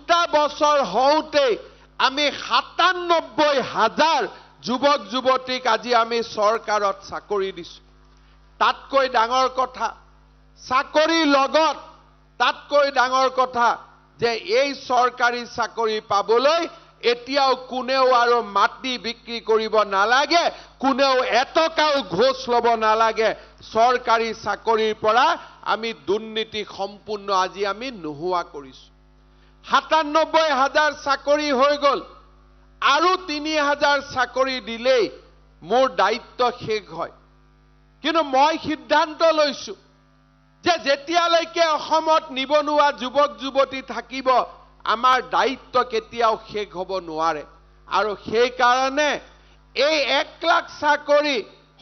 2টা বছৰ হওঁতে আমি 97,000 যুৱক যুৱতীক আজি আমি চৰকাৰত চাকৰি দিছো তাতকৈ ডাঙৰ কথা চাকৰি লগত তাতকৈ ডাঙৰ কথা যে এই চৰকাৰী চাকৰি পাবলৈ এতিয়াও কোনেও আৰু মাটি বিক্ৰী কৰিব নালাগে কোনেও এটকাও ঘোষ ল'ব নালাগে চৰকাৰী চাকৰিৰ পৰা আমি দুৰ্নীতি সম্পূৰ্ণ আজি আমি নোহোৱা কৰিছো 97,000 চাকৰি হৈ গল আৰু 3,000 চাকৰি দিলেই মোৰ দায়িত্ব শেষ হয় কিন্তু মই সিদ্ধান্ত লৈছো যে যেতিয়ালৈকে অসমত নিবনুৱা যুৱক যুৱতী থাকিব আমাৰ দায়িত্ব কেতিয়াও শেষ হ'ব নোৱাৰে আৰু সেই কাৰণে এই 1 লাখ চাকৰি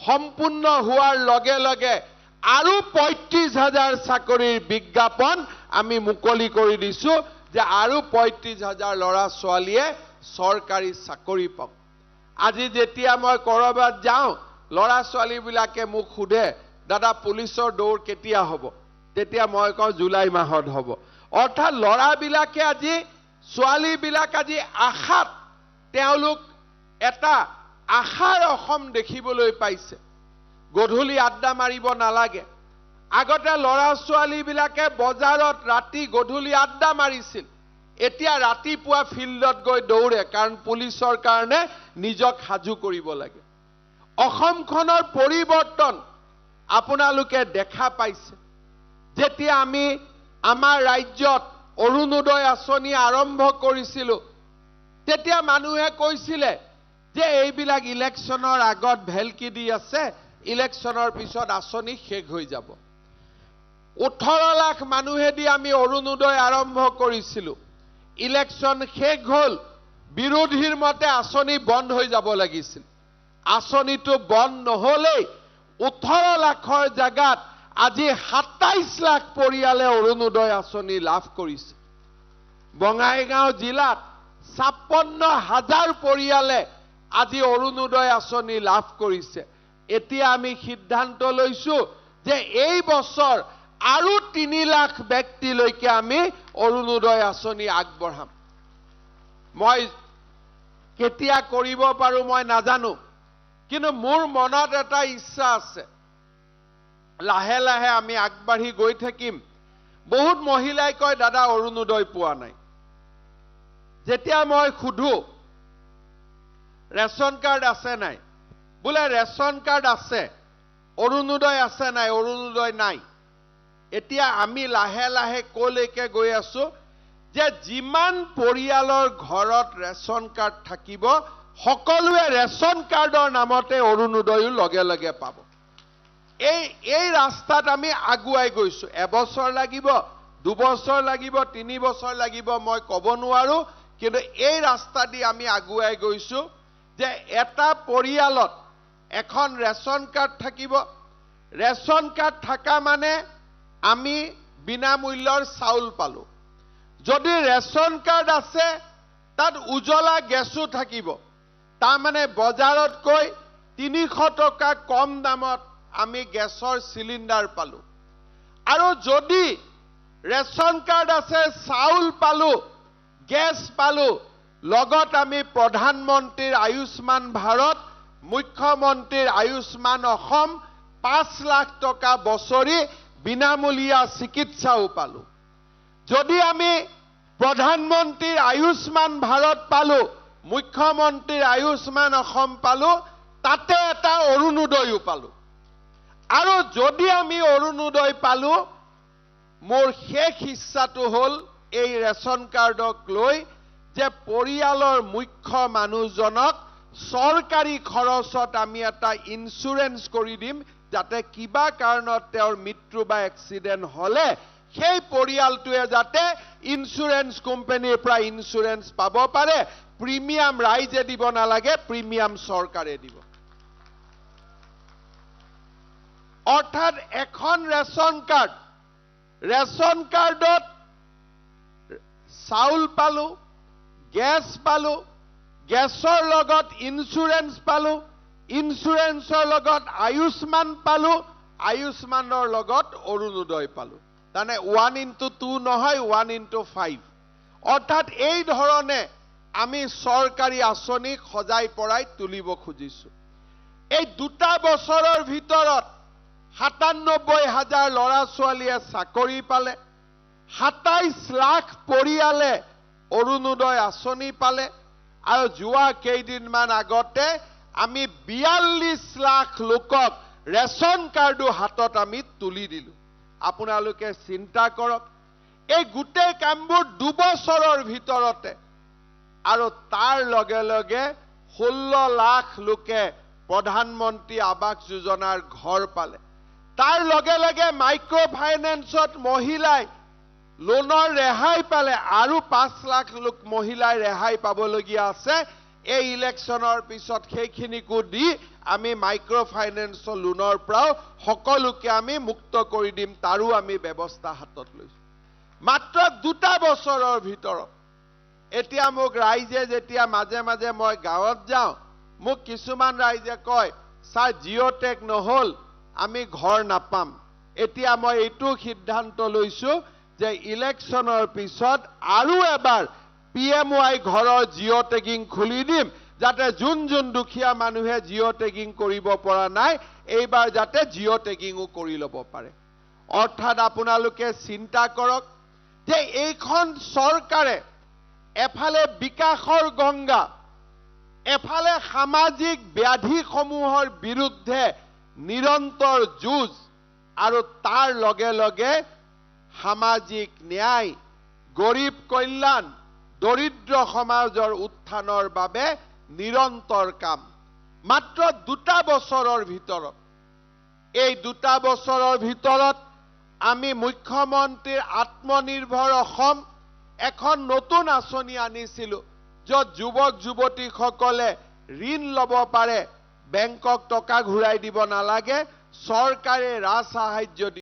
সম্পূৰ্ণ হোৱাৰ লগে লগে আৰু 35,000 চাকৰিৰ বিজ্ঞাপন আমি মুকলি কৰি দিছো যে আৰু 35,000 ল'ৰা ছোৱালীয়ে চৰকাৰী চাকৰি পাব আজি যেতিয়া মই কৰবাত যাওঁ ল'ৰা ছোৱালীবিলাকে মোক সোধে দাদা পুলিচৰ দৌৰ কেতিয়া হ'ব তেতিয়া মই কওঁ জুলাই মাহত হ'ব অৰ্থাৎ ল'ৰাবিলাকে আজি ছোৱালীবিলাক আজি আশাত তেওঁলোক এটা আশাৰ অসম দেখিবলৈ পাইছে গধূলি আড্ডা মাৰিব নালাগে আগতে ল'ৰা ছোৱালীবিলাকে বজাৰত ৰাতি গধূলি আড্ডা মাৰিছিল এতিয়া ৰাতিপুৱা ফিল্ডত গৈ দৌৰে কাৰণ পুলিচৰ কাৰণে নিজক সাজু কৰিব লাগে অসমখনৰ পৰিৱৰ্তন আপোনালোকে দেখা পাইছে যেতিয়া আমি আমাৰ ৰাজ্যত অৰুণোদয় আঁচনি আৰম্ভ কৰিছিলো তেতিয়া মানুহে কৈছিল যে এইবিলাক ইলেকশ্যনৰ আগত ভেলকি দি আছে ইলেকশ্যনৰ পিছত আঁচনি শেষ হৈ যাব 18 লাখ মানুহে দি আমি অৰুণোদয় আৰম্ভ কৰিছিলো ইলেকশ্যন শেষ হল বিৰোধীৰ মতে আঁচনি বন্ধ হৈ যাব লাগিছিল আঁচনিটো বন্ধ নহলেই 18 লাখৰ জাগাত আজি 27 লাখ পৰিয়ালে অৰুণোদয় আঁচনি লাভ কৰিছে বঙাইগাঁও জিলাত 56,000 পৰিয়ালে আজি অৰুণোদয় আঁচনি লাভ কৰিছে এতিয়া আমি সিদ্ধান্ত লৈছো যে এই বছৰ আৰু 3 লাখ ব্যক্তিলৈকে আমি অৰুণোদয় আঁচনি আগবঢ়াম মই কেতিয়া কৰিব পাৰো মই নাজানো কিন্তু মোৰ মনত এটা ইচ্ছা আছে লাহে লাহে আমি আগবাঢ়ি গৈ থাকিম বহুত মহিলাই কয় দাদা অৰুণোদয় পোৱা নাই যেতিয়া মই খুধু ৰেশন কাৰ্ড আছে নাই বোলে ৰেশন কাৰ্ড আছে অৰুণোদয় আছে নাই অৰুণোদয় নাই এতিয়া আমি লাহে লাহে কলৈকে গৈ আছো যে যিমান পৰিয়ালৰ ঘৰত ৰেশন কাৰ্ড থাকিব সকলোৱে ৰেশন কাৰ্ডৰ নামতে অৰুণোদয় লগে লগে পাব এই ৰাস্তাত আমি আগুৱাই গৈছো এবছৰ লাগিব 2 বছৰ লাগিব 3 বছৰ লাগিব মই ক'ব নোৱাৰো কিন্তু এই ৰাস্তা দি আমি আগুৱাই গৈছো যে এটা পৰিয়ালত এখন ৰেশন কাৰ্ড থাকিব ৰেশন কাৰ্ড থাকা মানে আমি বিনামূল্যৰ চাউল পালো যদি ৰেশন কাৰ্ড আছে তাত উজলা গেছো থাকিব তাৰ মানে বজাৰতকৈ 300 টকা কম দামত আমি গেছৰ সিলিন্ডাৰ পালো আৰু যদি ৰেশন কাৰ্ড আছে চাউল পালো গেছ পালো লগত আমি প্ৰধানমন্ত্ৰীৰ আয়ুষ্মান ভাৰত মুখ্যমন্ত্ৰীৰ আয়ুষ্মান অসম 5 লাখ টকা বছৰি বিনামূলীয়া চিকিৎসাও পালো যদি আমি প্ৰধানমন্ত্ৰীৰ আয়ুষ্মান ভাৰত পালো মুখ্যমন্ত্ৰীৰ আয়ুষ্মান অসম পালো তাতে এটা অৰুণোদয়ও পালো আৰু যদি আমি অৰুণোদয় পালো মোৰ শেষ ইচ্ছাটো হল এই ৰেশন কাৰ্ডক লৈ যে পৰিয়ালৰ মুখ্য মানুহজনক চৰকাৰী খৰচত আমি এটা ইন্সুৰেন্স কৰি দিম যাতে কিবা কাৰণত তেওঁৰ মৃত্যু বা এক্সিডেন্ট হলে সেই পৰিয়ালটোৱে যাতে ইন্সুৰেন্স কোম্পানীৰ পৰা ইন্সুৰেন্স পাব পাৰে প্ৰিমিয়াম ৰাইজে দিব নালাগে প্ৰিমিয়াম চৰকাৰে দিব অৰ্থাৎ এখন ৰেশন কাৰ্ডত চাউল পালো গেছ পালো গেছৰ লগত ইন্সুৰেন্স পালো ইন্সুৰেন্সৰ লগত আয়ুষ্মান পালো আয়ুষ্মানৰ লগত অৰুণোদয় পালো তানে 1 into 2 নহয় 1 into 5 অৰ্থাৎ এই ধৰণে আমি চৰকাৰী আঁচনি সজাই পৰাই তুলিব খুজিছো। এই 2 বছৰৰ ভিতৰত 97,000 ল'ৰা ছোৱালীয়ে চাকৰি পালে, 27 লাখ পৰিয়ালে অৰুণোদয় আঁচনি পালে, আৰু যোৱা কেইদিনমান আগতে আমি 42 লাখ লোকক ৰেচন কাৰ্ডো হাতত আমি তুলি দিলো। আপোনালোকে চিন্তা কৰক, এই গোটেই কামবোৰ 2 বছৰৰ ভিতৰতে, আৰু তাৰ লগে লগে 16 লাখ লোকে প্ৰধানমন্ত্ৰী আৱাস যোজনাৰ ঘৰ পালে। তাৰ লগে লগে মাইক্ৰ' ফাইনেন্সত মহিলাই লোনৰ ৰেহাই পালে, আৰু 5 লাখ লোক মহিলাই ৰেহাই পাবলগীয়া আছে। এই ইলেকশ্যনৰ পিছত সেইখিনিকো দি আমি মাইক্ৰ' ফাইনেন্সৰ লোনৰ পৰাও সকলোকে আমি মুক্ত কৰি দিম, তাৰো আমি ব্যৱস্থা হাতত লৈছো। মাত্ৰ 2 বছৰৰ ভিতৰত। এতিয়া মোক ৰাইজে যেতিয়া মাজে মাজে মই গাঁৱত যাওঁ, মোক কিছুমান ৰাইজে কয়, ছাৰ জিঅ'টেক নহ'ল, আমি ঘৰ নাপাম। এতিয়া মই এইটো সিদ্ধান্ত লৈছো যে ইলেকশ্যনৰ পিছত আৰু এবাৰ PMY ঘৰৰ জিঅ'টেগিং খুলি দিম, যাতে যোন দুখীয়া মানুহে জিঅ'টেগিং কৰিব পৰা নাই, এইবাৰ যাতে জিঅ'টেগিঙো কৰি ল'ব পাৰে। অৰ্থাৎ আপোনালোকে চিন্তা কৰক যে এইখন চৰকাৰে এফালে বিকাশৰ গংগা, এফালে সামাজিক ব্যাধিসমূহৰ বিৰুদ্ধে নিৰন্তৰ যুঁজ, আৰু তাৰ লগে লগে সামাজিক ন্যায়, গৰীব কল্যাণ, দৰিদ্ৰ সমাজৰ উত্থানৰ বাবে নিৰন্তৰ কাম। মাত্ৰ 2 বছৰৰ ভিতৰত, এই 2 বছৰৰ ভিতৰত আমি মুখ্যমন্ত্ৰীৰ আত্মনিৰ্ভৰ অসম এখন নতুন আঁচনি আনিছিলো, য'ত যুৱক যুৱতীসকলে ঋণ ল'ব পাৰে, বেংকক টকা ঘূৰাই দিব নালাগে, চৰকাৰে ৰাজ সাহায্য